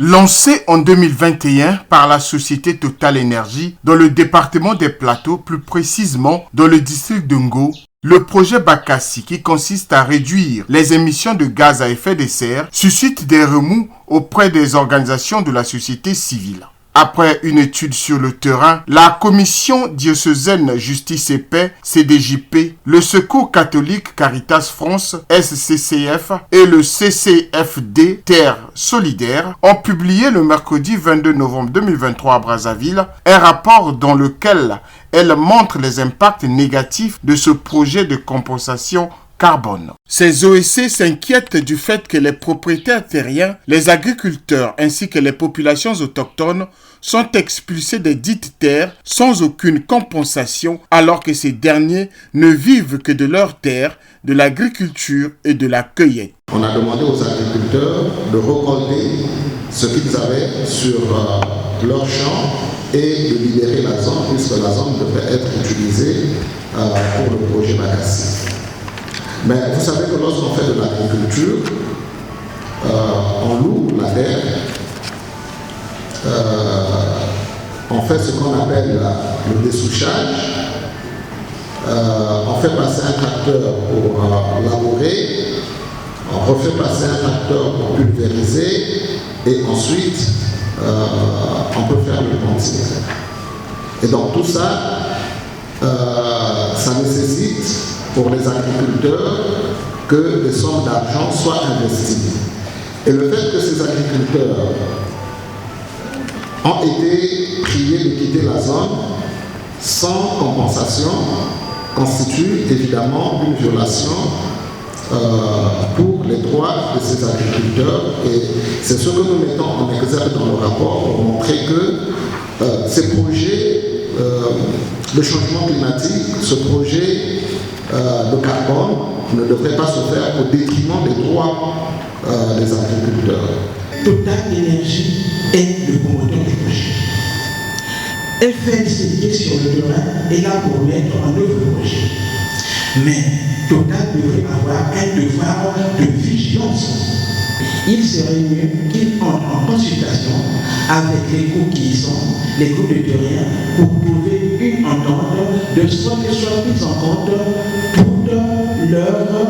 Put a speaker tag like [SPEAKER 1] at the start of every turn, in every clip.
[SPEAKER 1] Lancé en 2021 par la société Total Énergie dans le département des Plateaux, plus précisément dans le district de Ngo, le projet Bakassi, qui consiste à réduire les émissions de gaz à effet de serre, suscite des remous auprès des organisations de la société civile. Après une étude sur le terrain, la Commission diocésaine Justice et Paix, CDJP, le Secours catholique Caritas France, SCCF, et le CCFD Terre Solidaire ont publié le mercredi 22 novembre 2023 à Brazzaville un rapport dans lequel elles montrent les impacts négatifs de ce projet de compensation carbone. Ces OSC s'inquiètent du fait que les propriétaires terriens, les agriculteurs ainsi que les populations autochtones sont expulsés des dites terres sans aucune compensation alors que ces derniers ne vivent que de leurs terres, de l'agriculture et de la cueillette.
[SPEAKER 2] On a demandé aux agriculteurs de récolter ce qu'ils avaient sur leurs champs et de libérer la zone puisque la zone devrait être utilisée pour le projet Bakassi. Mais vous savez que lorsqu'on fait de l'agriculture, on loue la terre, on fait ce qu'on appelle le dessouchage, on fait passer un tracteur pour labourer, on refait passer un tracteur pour pulvériser et ensuite on peut faire le planting. Et donc tout ça, ça nécessite pour les agriculteurs que des sommes d'argent soient investies. Et le fait que ces agriculteurs ont été priés de quitter la zone sans compensation constitue évidemment une violation pour les droits de ces agriculteurs. Et c'est ce que nous mettons en exergue dans le rapport pour montrer que ces projets, le changement climatique, ce projet de carbone ne devrait pas se faire au détriment des droits des agriculteurs.
[SPEAKER 3] Total Énergie est le promoteur du projet. Elle fait des sur le terrain et là pour mettre en œuvre le projet. Mais Total devrait avoir un devoir de vigilance. Il serait mieux qu'il entre en consultation avec les groupes qui y sont, les groupes de terriens, pour trouver une entente de sorte que soit prise en compte toutes leurs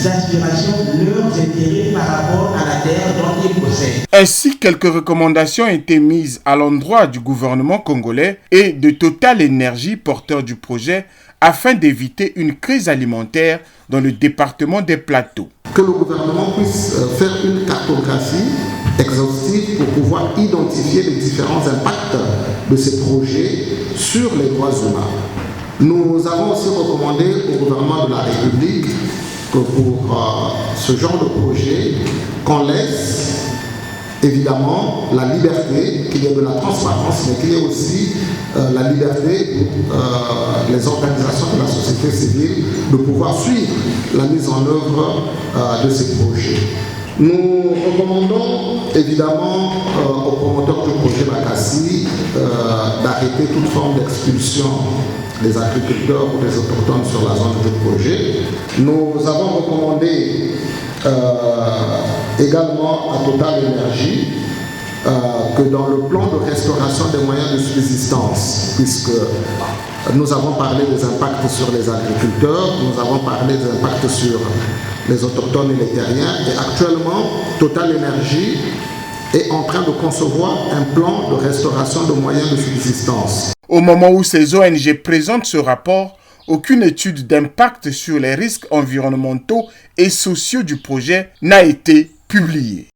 [SPEAKER 3] aspirations, leurs intérêts par rapport à la terre dont ils possèdent.
[SPEAKER 1] Ainsi, quelques recommandations ont été mises à l'endroit du gouvernement congolais et de Total Énergie, porteur du projet, afin d'éviter une crise alimentaire dans le département des Plateaux.
[SPEAKER 2] Que le gouvernement puisse faire une cartographie exhaustive pour pouvoir identifier les différents impacts de ces projets sur les droits humains. Nous avons aussi recommandé au gouvernement de la République que pour ce genre de projet, qu'on laisse évidemment la liberté, qu'il y ait de la transparence, mais qu'il y ait aussi la liberté pour les organisations de la société civile de pouvoir suivre la mise en œuvre de ces projets. Nous recommandons évidemment aux promoteurs du projet Bakassi d'arrêter toute forme d'expulsion des agriculteurs ou des autochtones sur la zone du projet. Nous avons recommandé également à Total Énergie que dans le plan de restauration des moyens de subsistance, puisque nous avons parlé des impacts sur les agriculteurs, nous avons parlé des impacts sur les autochtones et les terriens, et actuellement Total Énergie est en train de concevoir un plan de restauration de moyens de subsistance.
[SPEAKER 1] Au moment où ces ONG présentent ce rapport, aucune étude d'impact sur les risques environnementaux et sociaux du projet n'a été publiée.